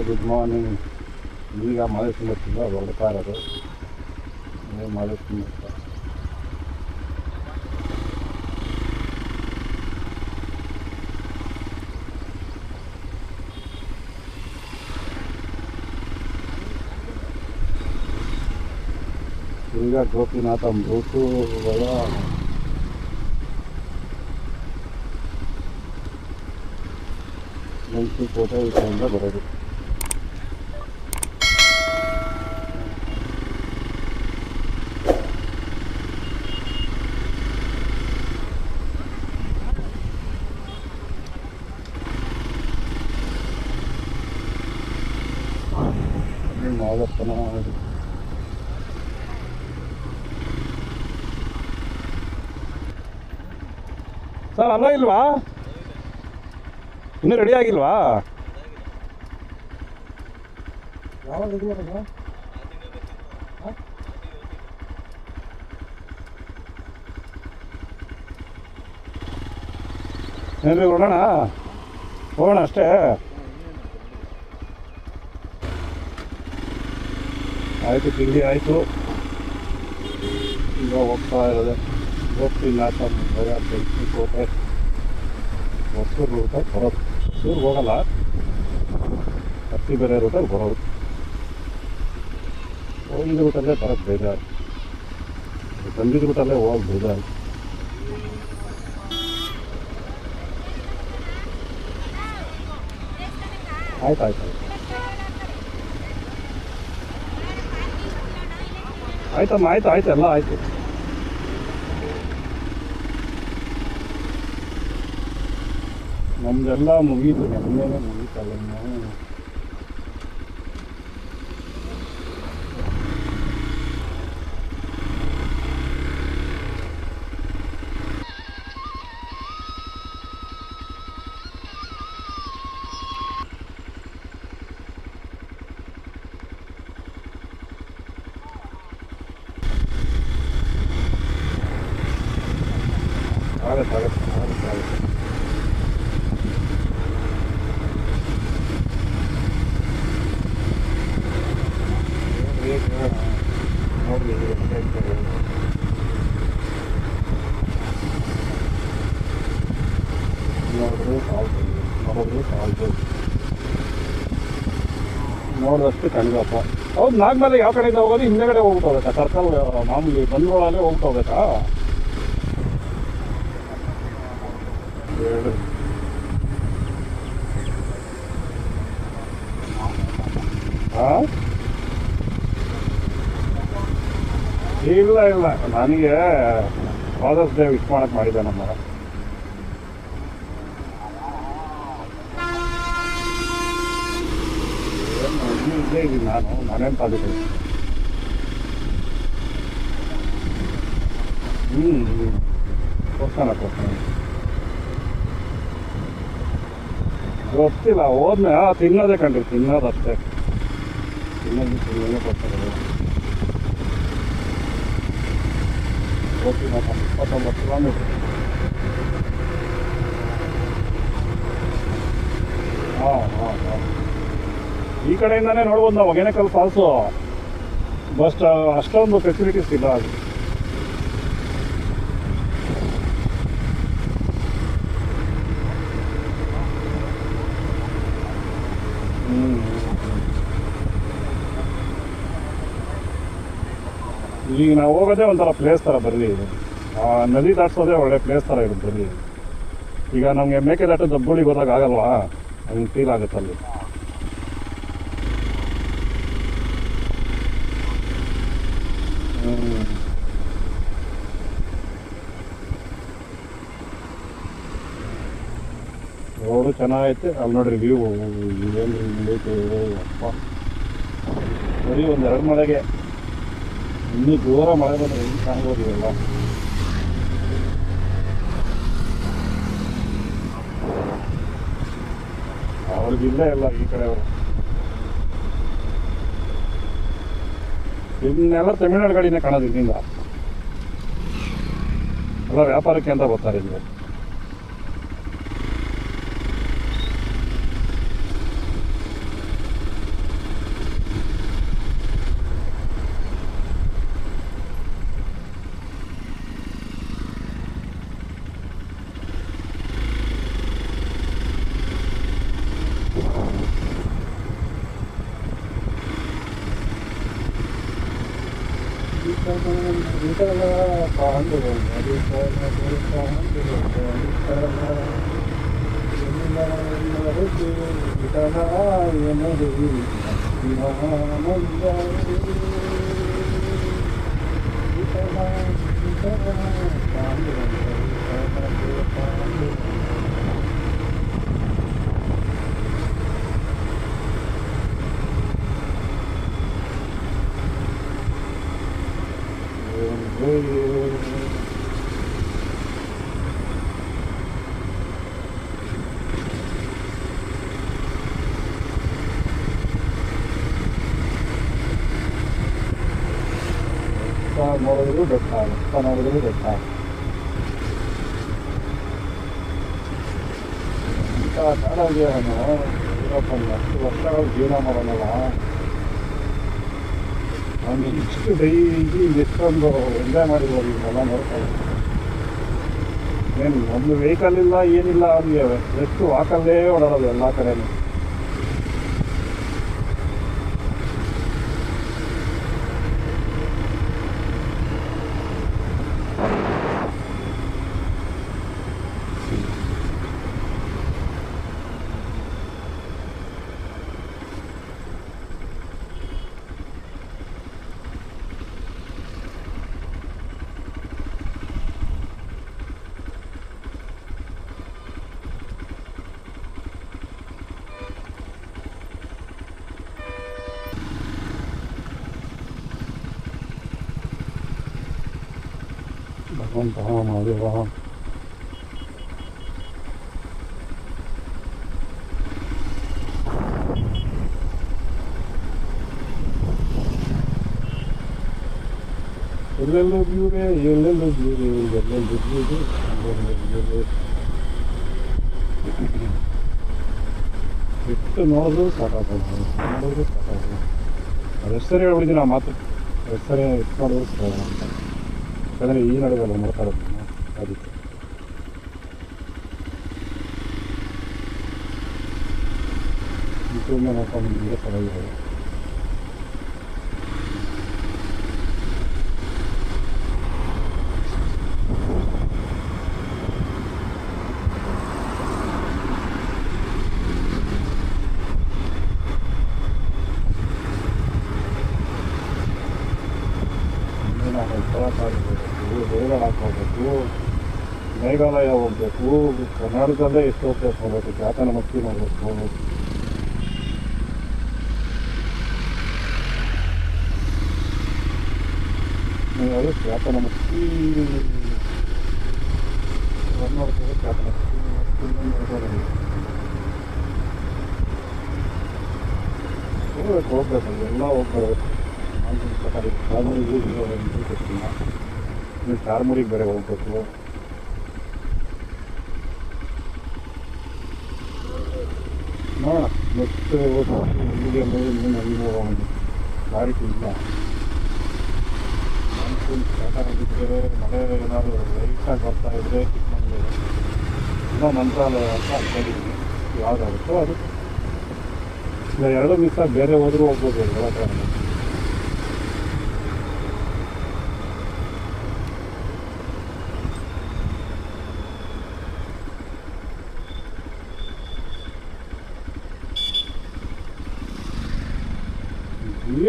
Good morning. ಈಗ ಮಳೆ ತುಂಬ ಹೊರಡ್ತಾ ಇರೋದು. ಮಳೆ ತುಂಬ ಈಗ ಗೋಪಿನಾಥ ಮೃತು ಕೋಟೆ ವಿಷಯದಿಂದ ಬರೋದು. ನಾಗಪ್ಪನ ಸರ್ ಅಲ್ಲ ಇಲ್ವಾ? ಇನ್ನೂ ರೆಡಿ ಆಗಿಲ್ವಾ? ಯಾವಾಗ ರೆಡಿ ಆಗೋದು? ಏನ್ರಿ ಹೊರಡೋಣ? ಹೋಗೋಣ ಅಷ್ಟೇ. ಆಯಿತು, ತಿಂಡಿ ಆಯಿತು. ಈಗ ಹೋಗ್ತಾ ಇರೋದೆ ಗೋಪಿನಾಥ ಕೋಟೆ. ಹೊಸೂರು ರೂಟಲ್ಲಿ ಬರೋದು. ಹೊಸೂರು ಹೋಗಲ್ಲ, ಹತ್ತಿ ಬೇರೆ ರೂಟಲ್ಲಿ ಬರೋದು. ಹೋಗಿದ್ದ ರೂಟಲ್ಲೇ ಬರೋದು ಬೇಜಾರು, ಬಂದಿದ್ದ ರೂಟಲ್ಲೇ ಹೋಗೋದು ಬೇಜಾರು. ಆಯ್ತು ಆಯ್ತು ಆಯ್ತು ಆಯ್ತಮ್ಮ, ಆಯ್ತು ಆಯ್ತು, ಎಲ್ಲ ಆಯಿತು. ನಮ್ದೆಲ್ಲ ಮುಗೀತು, ನಮ್ಮನ್ನೇ ಮುಗೀತಲ್ಲ. ಆಗತ್ತೆ ಆಗತ್ತೆ ಆಗತ್ತೆ ಆಗತ್ತೆ. ನೋಡ್ರಿ ನೋಡಿದಷ್ಟು ಕಣಿಗಪ್ಪ. ಹೌದು, ನಾಗ್ಮೇಲೆ ಯಾವ ಕಡೆಯಿಂದ ಹೋಗೋದು? ಹಿಂದೆಗಡೆ ಹೋಗ್ಬಿಟ್ಟು ಹೋಗ್ಬೇಕಾ? ಸರ್ಕಲ್ ಮಾಮೂಲಿ ಬಂದ್ಗಳಲ್ಲೇ ಹೋಗ್ಬಿಟ್ಟು ಹೋಗ್ಬೇಕಾ? ಹಾಂ, ಇಲ್ಲ ಇಲ್ಲ, ನನಗೆ ಫಾದರ್ಸ್ ಡೇ ವಿಶ್ ಮಾಡಕ್ಕೆ ಮಾಡಿದ್ದೆ ನಮ್ಮ ಇದ್ದೇ ಇದ್ದೀನಿ ನಾನು. ನಾನೇನು ತಾದಿದ್ದೀನಿ. ಕೊಡ್ತಾನೆ ಗೊತ್ತಿಲ್ಲ. ಹೋದ್ಮೆ ತಿನ್ನೋದೇ ಕಂಡ್ರಿ, ತಿನ್ನೋದಷ್ಟೇ. ತಿನ್ನೋದೇ ಕೊಡ್ತಾರೆ. 29 ಕಿಲೋಮೀಟ್ರ್. ಹಾಂ ಹಾಂ ಹಾಂ, ಈ ಕಡೆಯಿಂದನೇ ನೋಡ್ಬೋದು ನಾವು ಹೊಗೇನಕಲ್ ಫಾಲ್ಸು. ಬಸ್ ಅಷ್ಟೊಂದು ಫೆಸಿಲಿಟೀಸ್ ಇಲ್ಲ ಅದು. ಈಗ ನಾವು ಹೋಗೋದೇ ಒಂಥರ ಪ್ಲೇಸ್ ಥರ ಬರಲಿ. ನದಿ ದಾಟ್ಸೋದೇ ಒಳ್ಳೆ ಪ್ಲೇಸ್ ಥರ ಇರುತ್ತೆ ಬರಲಿ. ಈಗ ನಮಗೆ ಮೇಕೆದಾಟು ದಬ್ಬುಳಿಗೆ ಹೋದಾಗ ಆಗಲ್ವಾ, ಹಂಗೆ ಫೀಲ್ ಆಗುತ್ತೆ ಅಲ್ಲಿ. ರೋಡು ಚೆನ್ನಾಗೈತೆ. ಅಲ್ಲಿ ನೋಡ್ರಿ ವ್ಯೂ ಏನು ಐತೆ ಅಪ್ಪ. ಬರೀ ಒಂದೆರಡು ಮಳೆಗೆ ಇನ್ನೂ ಜೋರ ಮಳೆ ಬಂದರೆ ಹೆಂಗೆ ಕಾಣ್ಬೋದು ಇವೆಲ್ಲ. ಅವ್ರಿಗಿಲ್ಲೇ ಇಲ್ಲ ಈ ಕಡೆಯವರು. ಇನ್ನೆಲ್ಲ ತಮಿಳ್ನಾಡು ಗಾಡಿನೇ ಕಾಣೋದು ಇಲ್ಲಿಂದ. ಎಲ್ಲ ವ್ಯಾಪಾರಕ್ಕೆ ಅಂತ ಬರ್ತಾರೆ ಇಲ್ಲಿ. ವಿಠಲ ಪಾಂಡುರಂಗ ವಿಠಲ ಎನದು ಶಿವಾನಂದ ವಿಠಲ ವಿಠಲ ಪಾಂಡುರಂಗ ಪಾಂಡುರಂಗ ನೋಡಿದ್ರು ಬೆಟ್ಟ ನೋಡಿದ್ರು ಬೆಟ್ಟ ಇಂಥ ಕಾಡಾಗಿ ಇರಪ್ಪ ಅಷ್ಟು ವರ್ಷಗಳು ಜೀವನ ಮಾಡೋಣಲ್ಲ ಅವನಿಗೆ ಇಷ್ಟು ಡೈಲಿ ಎಷ್ಟೊಂದು ಎಂಜಾಯ್ ಮಾಡಿರ್ಬೋದು ಇದನ್ನೆಲ್ಲ ನೋಡ್ತಾರೆ ಏನು ಒಂದು ವೆಹಿಕಲ್ ಇಲ್ಲ ಏನಿಲ್ಲ ಅವನಿಗೆ ಎಷ್ಟು ವಾಕಲ್ಲೇ ಓಡಾಡೋದು ಎಲ್ಲ ಕಡೆನೂ ಭಗವಂತ ಮಾದೇವ ಎಲ್ಲೆಲ್ಲೂ ವ್ಯೂವೇ ಎಲ್ಲೆಲ್ಲೂ ವ್ಯೂವೇ ಎಲ್ಲೆಲ್ಲೂ ವ್ಯೂವೇ ಎಷ್ಟು ನೋಡಿದ್ರು ಸಾಕಾಗ್ತದೆ ನೋಡಿದ್ರು ಸಾಕಾಗ್ತದೆ ಅದು ಎಷ್ಟು ಸರಿ ಹೇಳ್ಬಿಟ್ಟಿದ್ದೀನಿ ಆ ಮಾತು ಎಷ್ಟು ಸರಿ ಎಷ್ಟು ನೋಡಿದ್ರು ಸಾಕಾಗ ಯಾಕಂದರೆ ಈ ನಡೆದಲ್ಲ ನೋಡ್ತಾ ಇರೋದು ಅದಕ್ಕೆ ಇದನ್ನ ನೋಡ್ಕೊಂಡು ಮುಂದೆ ಚೆನ್ನಾಗಿದೆ ಬೇಗ ಹಾಕೋಬೇಕು ಮೇಘಾಲಯ ಹೋಗ್ಬೇಕು ಕರ್ನಾಟಕದಲ್ಲೇ ಎಷ್ಟು ಹೋಗ್ಬೇಕು ಹೋಗ್ಬೇಕು ಚಾತನಮಕ್ಕಿ ನೋಡ್ಬೇಕು ಅದು ಚಾತನಮಕ್ಕಿ ನೋಡ್ಬೇಕು ಚಾತನಮಕ್ಕಿ ಹೋಗ್ಬೇಕು ಎಲ್ಲ ಹೋಗ್ಬರ್ಬೇಕು ಪ್ರಕಾರ ಚಾರ್ಮುರಿಗೆ ಗೊತ್ತಿಲ್ಲ ಇನ್ನು ಚಾರ್ಮುರಿಗೆ ಬೇರೆ ಹೋಗ್ಬೇಕು ನೋಡೋಣ ನೆಕ್ಸ್ಟ್ ಇಲ್ಲಿಗೆ ಅಲ್ಲಿ ಹೋಗೋಣ ಕ್ಲಾರಿಟಿ ಇಲ್ಲ ಮಾನ್ಸೂನ್ ಸ್ಟಾರ್ಟ್ ಆಗಿದ್ದರೆ ಮಳೆ ಏನಾದರೂ ಲೈಟಾಗಿ ಬರ್ತಾ ಇದ್ದರೆ ಚಿಕ್ಕಮಗಳೂರು ಇನ್ನೂ ಮಂತ್ರಾಲಯ ಅಂತ ಅಂದ್ಕೊಂಡಿದ್ದೀನಿ ಯಾವುದಾಗುತ್ತೋ ಅದು ಇಲ್ಲ 2 ದಿವಸ ಬೇರೆ ಹೋದರೂ ಹೋಗ್ಬೋದು ಹೇಳೋಕ್ಕಾಗಲ್ಲ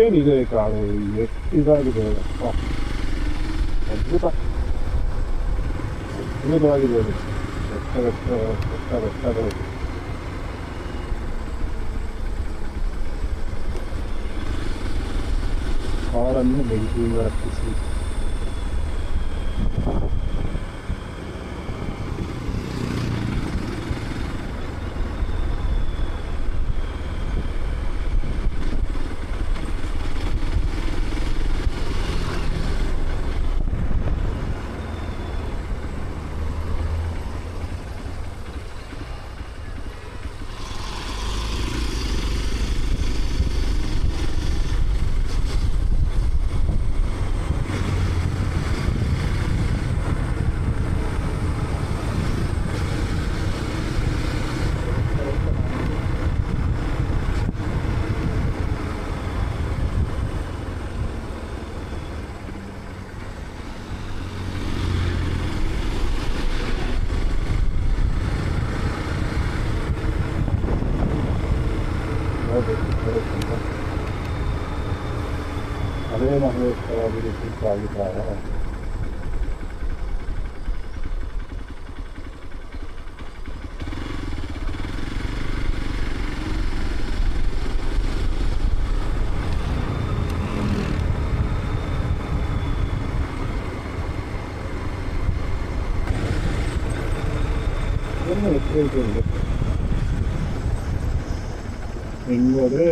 ಏನಿದೆ ಕಾಡು ಎಷ್ಟು ಇದಾಗಿದೆ ಅಪ್ಪ ಅದ್ಭುತ ಅದ್ಭುತವಾಗಿದೆ ಅದು ಬೆಟ್ಟಗಳು ಕಾಡನ್ನು ಬೆಂಕಿಯಿಂದ ರಕ್ಷಿಸಿ ಅದೇ ಮಹೇಶ್ವರ ಅಭಿವೃದ್ಧಿ ಆಗಿದ್ದಾರೆ. ಹೆಂಗೋದ್ರೆ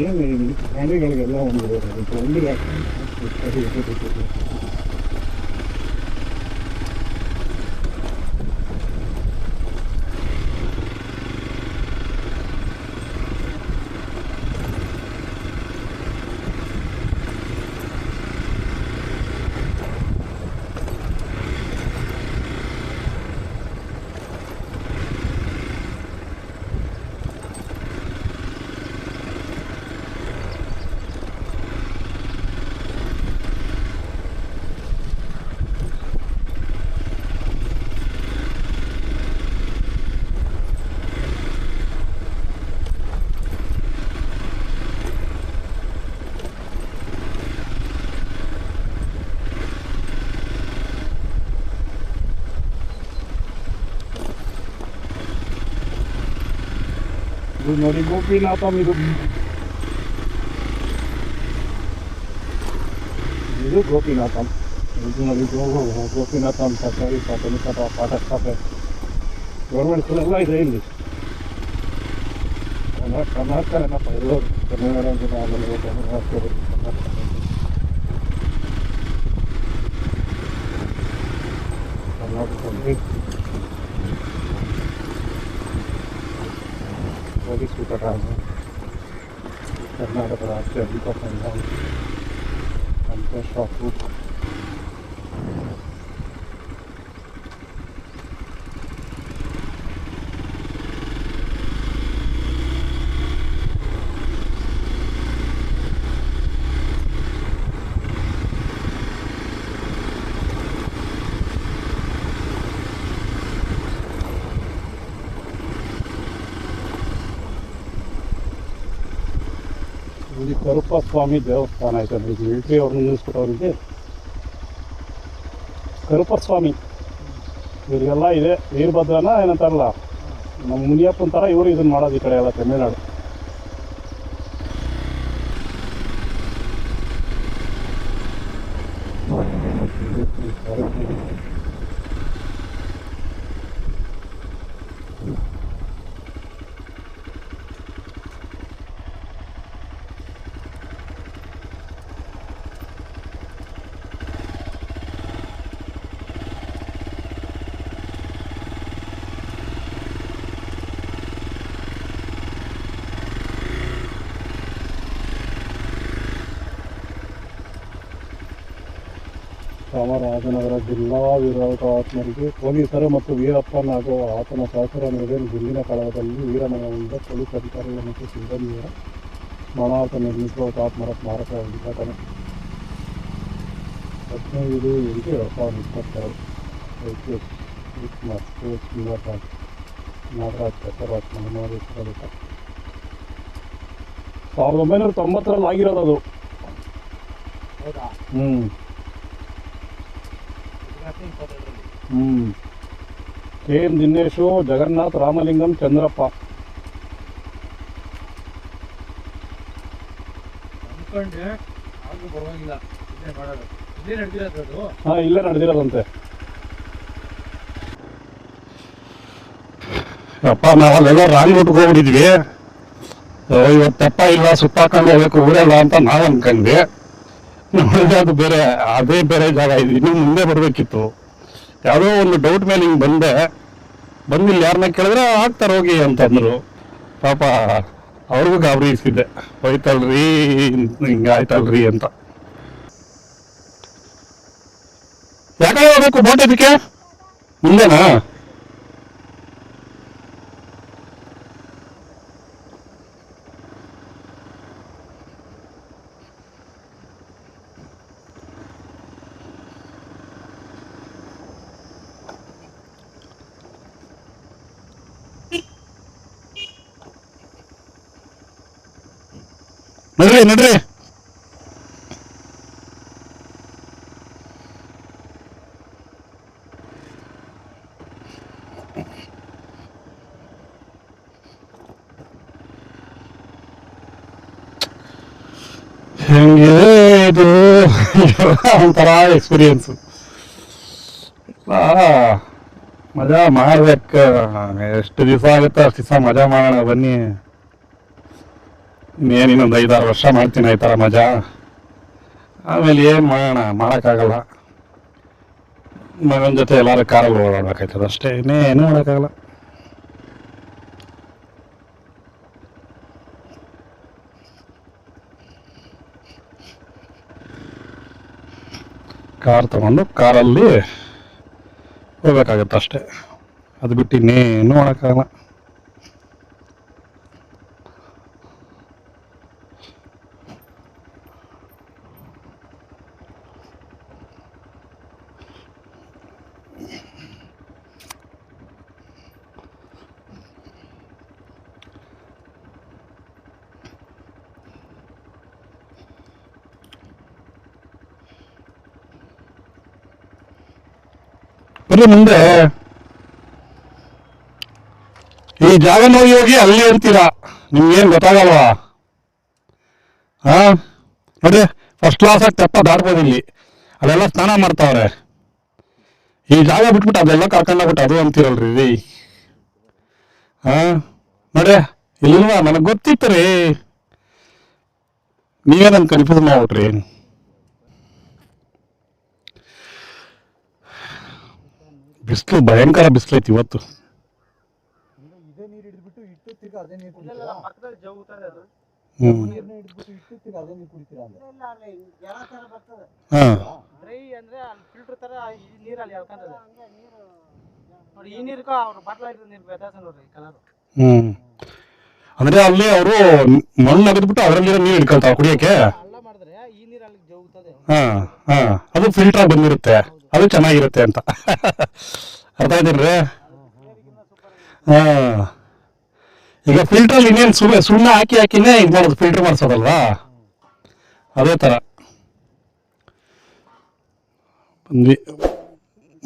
ಏನು ಪ್ರಾಣಿಗಳಿಗೆಲ್ಲ ಒಂದು ಇದು ನೋಡಿ ಗೋಪಿನಾಥಂ. ಇದು ಗೋಪಿನಾಥಂ. ಇದು ನೋಡಿ ಗೋಪಿನಾಥಂ ಸರ್ಕಾರಿ ಪ್ರಾಥಮಿಕ ಪಾಠಶಾಲೆ ಗೌರ್ಮೆಂಟ್ ಸ್ಕೂಲೆಲ್ಲ ಇದೆ ಇಲ್ಲಿ. ಕರ್ನಾಟಕ ಏನಪ್ಪ ಎಲ್ಲೋ ಕನ್ನಡ ಕರ್ನಾಟಕದಲ್ಲಿ ಪೊಲೀಸ್ ಊಟರಾಗ ಕರ್ನಾಟಕ ರಾಜ್ಯ ದೀಪ ಸಂಘ ಸಂತೋಷ್ ಶಾಪು ಇಲ್ಲಿ ಕರುಪ್ಪ ಸ್ವಾಮಿ ದೇವಸ್ಥಾನ ಐತೆ. ಇದು ಮಿಲ್ಟ್ರಿ ಅವ್ರನ್ನ ನಿಲ್ಲಿಸ್ಬಿಟ್ಟವ್ರಿಗೆ ಕರುಪ್ಪ ಸ್ವಾಮಿ ಇವರಿಗೆಲ್ಲ ಇದೆ. ವೀರಭದ್ರನ ಏನಂತಾರಲ್ಲ ನಮ್ಮ ಮುನಿಯಪ್ಪನ ಥರ ಇವರು ಇದನ್ನು ಮಾಡೋದು ಈ ಕಡೆ ಎಲ್ಲ ತಮಿಳ್ನಾಡು. ಚಾಮರಾಜನಗರ ಜಿಲ್ಲಾ ವೀರಹುತಾತ್ಮರಿಗೆ ಪೊಲೀಸರು ಮತ್ತು ವೀರಪ್ಪನ್ ಹಾಗೂ ಆತನ ಸಹಚರ ಮೇಲೆ ಗುಂಡಿನ ಕಾಳಗದಲ್ಲಿ ವೀರಮರಣಗೊಂಡ ಪೊಲೀಸ್ ಅಧಿಕಾರಿಗಳ ಮತ್ತು ಸಿಬ್ಬಂದಿಯ ಸ್ಮರಣಾರ್ಥ ನಿರ್ಮಿಸುವ ಹುತಾತ್ಮರ ಸ್ಮಾರಕ ಉದ್ಘಾಟನೆ 15/8/2022 ನಾಗರಾಜ್ ಕೆಸರಾಜ್ ಮನಮೋಹೇಶ್ವರ ಬೆಟ್ಟ. 1990ರಲ್ಲಿ ಆಗಿರೋದು ಅದು. K N Dinesh, Jagannath, Ramalingam, Chandrappa. ಹಾ, ಇಲ್ಲೇ ನಡೆದಿರೋದಂತೆ. ಅಪ್ಪ ನಾವಲ್ಲೆಲ್ಲ ರಾಂಗ್ ರೂಟ್ಗೆ ಹೋಗ್ಬಿಟ್ಟಿದ್ವಿ. ಇವತ್ತಪ್ಪ ಇಲ್ಲ ಸುತ್ತಾಕೊಂಡು ಹೋಗ್ಬೇಕು ಊರೆಲ್ಲ ಅಂತ ನಾವು ಅನ್ಕೊಂಡ್ವಿ. ಅದು ಬೇರೆ, ಅದೇ ಬೇರೆ ಜಾಗ ಇದೆ. ಇನ್ನು ಮುಂದೆ ಬರ್ಬೇಕಿತ್ತು. ಯಾವುದೋ ಒಂದು ಡೌಟ್ ಮೇಲೆ ಹಿಂಗೆ ಬಂದಿಲ್ಲ ಯಾರನ್ನ ಕೇಳಿದ್ರೆ ಆಗ್ತಾರೆ ಹೋಗಿ ಅಂತಂದ್ರು. ಪಾಪ ಅವ್ರಿಗೂ ಗಾಬರಿ ಇಸ್ತಿದ್ದೆ, ಹೋಯ್ತಲ್ರಿ ಹಿಂಗಾಯ್ತಲ್ರಿ ಅಂತ. ಯಾಕೆ ಹೋಗ್ಬೇಕು ಬೋಟ್ ಇದಕ್ಕೆ ಮುಂದೆನಾ? ನಡ್ರಿ ನಡ್ರಿ. ಹೆಂಗಿದೆ ಇದು ಒಂಥರ ಎಕ್ಸ್ಪೀರಿಯನ್ಸು. ಮಜಾ ಮಾಡ್ಬೇಕು. ಎಷ್ಟು ದಿವಸ ಆಗುತ್ತೋ ಅಷ್ಟು ದಿವಸ ಮಜಾ ಮಾಡೋಣ ಬನ್ನಿ. ಇನ್ನೊಂದು 5-6 ವರ್ಷ ಮಾಡ್ತೀನಿ ಈ ಥರ ಮಜಾ. ಆಮೇಲೆ ಏನು ಮಾಡೋಣ, ಮಾಡೋಕ್ಕಾಗಲ್ಲ. ಮಗನ ಜೊತೆ ಎಲ್ಲರೂ ಕಾರಲ್ಲಿ ಓಡಾಡ್ಬೇಕಾಯ್ತದ ಅಷ್ಟೇ, ಇನ್ನೇನು ಮಾಡೋಕ್ಕಾಗಲ್ಲ. ಕಾರ್ ತಗೊಂಡು ಕಾರಲ್ಲಿ ಹೋಗ್ಬೇಕಾಗತ್ತೆ ಅಷ್ಟೇ, ಅದು ಬಿಟ್ಟು ಇನ್ನೇನು ಮಾಡೋಕ್ಕಾಗಲ್ಲ. ಬರ್ರಿ ಮುಂದೆ. ಈ ಜಾಗ ನೋಡಿ ಹೋಗಿ ಅಲ್ಲಿ ಅಂತೀರಾ, ನಿಮ್ಗೇನು ಗೊತ್ತಾಗಲ್ವಾ? ಹಾ ನೋಡ್ರಿ, ಫಸ್ಟ್ ಕ್ಲಾಸಾಗಿ ತೆಪ್ಪ ದಾಟ್ಬೋದು ಇಲ್ಲಿ. ಅಲ್ಲೆಲ್ಲ ಸ್ನಾನ ಮಾಡ್ತಾವ್ರೆ. ಈ ಜಾಗ ಬಿಟ್ಬಿಟ್ಟು ಅದೆಲ್ಲ ಕರ್ಕೊಂಡೋಗ್ಬಿಟ್ಟು ಅದು ಅಂತೀರಲ್ರಿ ರೀ. ಹಾ ನೋಡ್ರಿ, ಇಲ್ಲಿಲ್ವಾ? ನನಗೆ ಗೊತ್ತಿತ್ತು ರೀ, ನೀವೇ ನನ್ ಕನ್ಫ್ಯೂಸ್ ಮಾಡ್ಬಿಟ್ರಿ. ಬಿಸಿಲು ಭಯಂಕರ ಬಿಸಿಲೈತಿ ಇವತ್ತು. ಅಂದ್ರೆ ಅಲ್ಲಿ ಅವರು ಮಣ್ಣು ಅಗದ್ಬಿಟ್ಟು ಅದರಲ್ಲಿರೋ ನೀರು ಹಿಡ್ಕೊಳ್ತಾವ ಕುಡಿಯಕ್ಕೆ. ಹಾ ಹಾ, ಅದು ಫಿಲ್ಟರ್ ಬಂದಿರುತ್ತೆ, ಅದು ಚೆನ್ನಾಗಿರುತ್ತೆ ಅಂತ. ಅರ್ಥ ಆಯ್ತೇನ್ರಿ? ಹಾ, ಈಗ ಫಿಲ್ಟರ್ ಇನ್ನೇನು ಸುಣ್ಣ ಹಾಕಿ ಹಾಕಿನೇ ಇದು ಮಾಡೋದು, ಫಿಲ್ಟರ್ ಮಾಡಿಸೋದಲ್ವಾ, ಅದೇ ಥರ.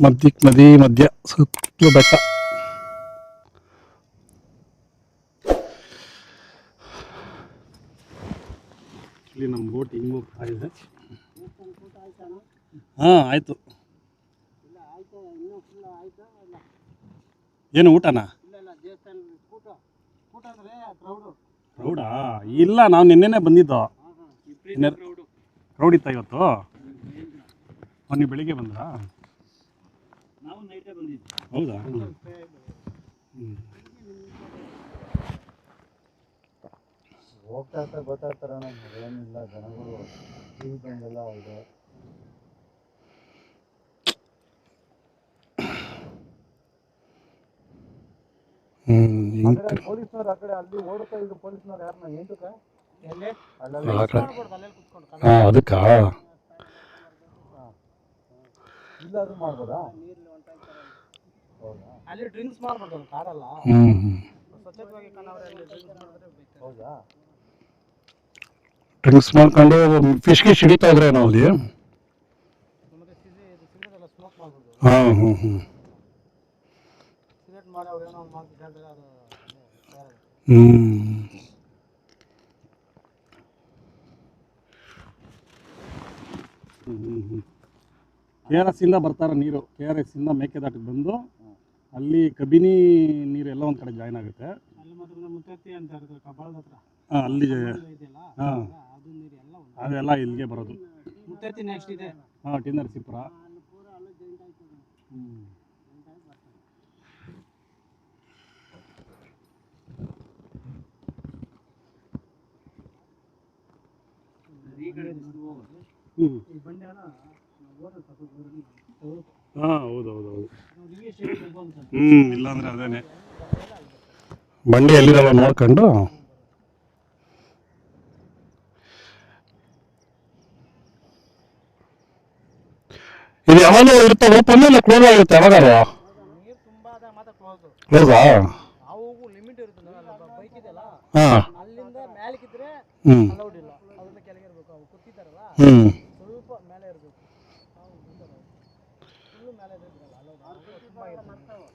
ಬಂದ್ವಿ ಮಧ್ಯ ಸುತ್ತಲೂ ಬೆಟ್ಟ. ಇಲ್ಲಿ ನಮ್ಮ ಬೋಟ್ ಹಿಂಗೆ ಹೋಗ್ತಾ ಇದೆ. ಹಾಂ ಆಯಿತು. ಏನು ಊಟನಾ? ಕ್ರೌಡಾ? ಇಲ್ಲ, ನಾವು ನಿನ್ನೆನೇ ಬಂದಿದ್ದು. ಕ್ರೌಡ್ ಇತ್ತ ಇವತ್ತು? ನೀವು ಬೆಳಿಗ್ಗೆ ಬಂದ್ರಾ? ಹೌದಾ? ಹೋಗ್ತಾ ಇರ್ತಾರೆ, ಗೊತ್ತಾಗ್ತಾರ, ಏನಿಲ್ಲ ಜನಗಳು ಎಲ್ಲ ಇದೆ. ಪೊಲೀಸ್ನವ್ರು ಆ ಕಡೆ ಅಲ್ಲಿ ಓಡ್ತಾ ಇದ್ರು, ಪೊಲೀಸ್ನವ್ರು ಯಾರನ್ನ ಎಂಟಕ್ಕೆ ಅದಕ್ಕ ಇಲ್ಲ, ಅದು ಮಾಡ್ಬೋದಾ? ಅಲ್ಲಿ ಡ್ರಿಂಕ್ಸ್ ಮಾಡ್ಬೋದು ಕಾರಲ್ಲ. ಹೌದಾ? ಡ್ರಿಂಕ್ಸ್ ಮಾಡ್ಕೊಂಡು ಫಿಶ್ಗೆ ಹಿಡಿತಾ ಇದ್ರೆ ನಾವು ಅಲ್ಲಿ. ಹಾಂ ಹ್ಞೂ ಹ್ಞೂ KRS ಇಂದ ಬರ್ತಾರೆ ನೀರು. KRS ಇಂದ ಮೇಕೆದಾಟಿಗೆ ಬಂದು ಅಲ್ಲಿ ಕಬಿನಿ ನೀರು ಎಲ್ಲ ಒಂದು ಕಡೆ ಜಾಯ್ನ್ ಆಗುತ್ತೆ. ಹಾಂ, ಅಲ್ಲಿ ಹಾಂ, ಅದೆಲ್ಲ ಇಲ್ಲಿಗೆ ಬರೋದು. ಹಾಂ, ಟಿ ನರಸೀಪುರ. ಹಾಂ ಹೌದೌದೌದು. ಇಲ್ಲಾಂದ್ರೆ ಅದೇನೆ ಬಂಡಿ ಎಲ್ಲಿರಲ್ಲ ನೋಡ್ಕೊಂಡು. ಇದು ಯಾವಾಗಲೂ ಇರುತ್ತೆ ಓಪನ್ ಇಲ್ಲ ಕ್ಲೋಸ್ ಆಗಿರುತ್ತೆ ಯಾವಾಗಾರು? ಹೌದಾ? ಹಾಂ ಹ್ಞೂ ಹ್ಞೂ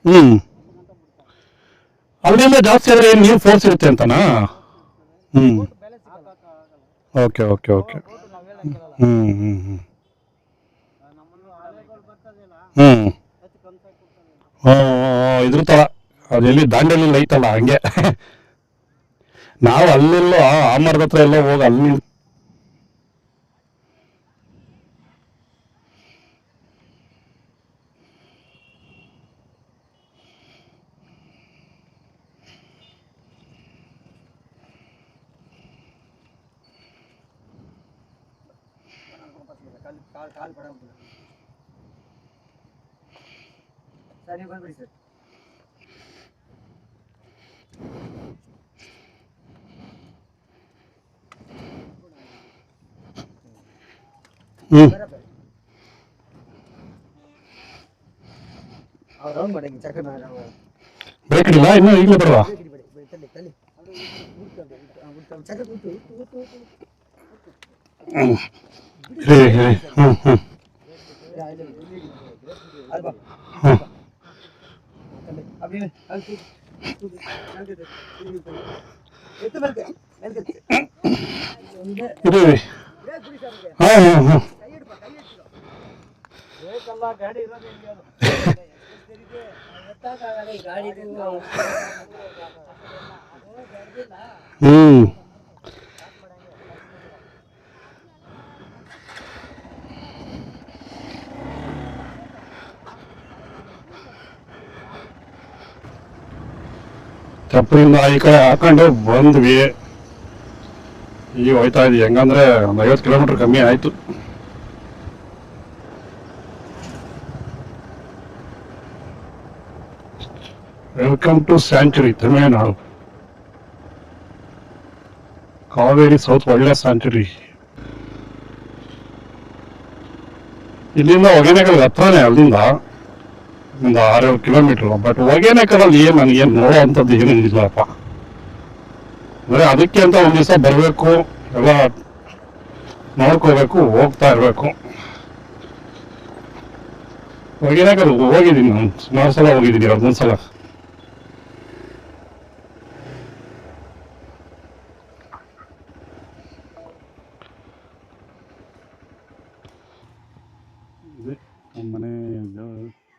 ಹ್ಞೂ ಅಲ್ಲಿಂದ ಜಾಸ್ತಿ ಆದರೆ ಏನು ನೀರು ಫೋರ್ಸ್ ಇರುತ್ತೆ ಅಂತನಾ? ಹ್ಞೂ ಓಕೆ ಓಕೆ ಓಕೆ ಹ್ಞೂ ಹ್ಞೂ ಹ್ಞೂ ಹ್ಞೂ ಇದ್ರ ಥರ ಅದೆಲ್ಲಿ ದಾಂಡೇಲಿ ಐತಲ್ಲ ಹಂಗೆ. ನಾವು ಅಲ್ಲೆಲ್ಲೋ ಆ ಮರದ ಹತ್ರ ಎಲ್ಲ ಹೋಗಿ ಅಲ್ಲಿ ಹ್ಞೂ ಬೇಕಿಲ್ಲ ಇನ್ನೂ ಈಗಲೇ ಬರುವ. ಹೇಳಿ ಹೇಳಿ ಹ್ಞೂ ಹ್ಞೂ ಹಾಂ ಇರಿ ಹಾಂ ಹಾಂ ಹಾಂ ಹ್ಞೂ ಚಪ್ಪಲಿಂದ ಈ ಕಡೆ ಹಾಕೊಂಡು ಬಂದ್ವಿ. ಈಗ ಹೋಯ್ತಾ ಇದ್ವಿ ಹೆಂಗಂದ್ರೆ ಒಂದು 50 ಕಿಲೋಮೀಟ್ರ್ ಕಮ್ಮಿ ಆಯಿತು. Welcome to sanctuary Tamil Nadu. Kaveri south ಒಳ್ಳೆ ಸ್ಯಾಂಚುರಿ. ಇಲ್ಲಿಂದ ಹೊಗೆನಕಲ್ ಹತ್ರನೇ, ಅಲ್ಲಿಂದ ಒಂದು 6-7 ಕಿಲೋಮೀಟ್ರು. ಬಟ್ ಹೊಗೆನಕಲಲ್ಲಿ ಏನು ನನಗೇನು ನೋಡೋ ಅಂಥದ್ದು ಏನೂ ಇಲ್ಲಪ್ಪ. ಅಂದರೆ ಅದಕ್ಕೆ ಅಂತ ಒಂದು ದಿವಸ ಬರಬೇಕು, ಎಲ್ಲ ನೋಡ್ಕೋಬೇಕು, ಹೋಗ್ತಾ ಇರಬೇಕು. ಹೊಗೆನಕಲ್ ಹೋಗಿದ್ದೀನಿ ನಾನು, ಸುಮಾರು ಸಲ ಹೋಗಿದ್ದೀನಿ, 2-3 ಸಲ. ಇದೆ ನಮ್ಮ ಮನೆ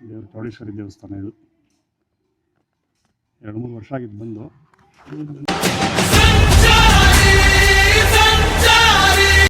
ದೇವ್ರ ಚೌಡೇಶ್ವರಿ ದೇವಸ್ಥಾನ ಇದು. 2-3 ವರ್ಷ ಆಗಿದ್ದು ಬಂದು.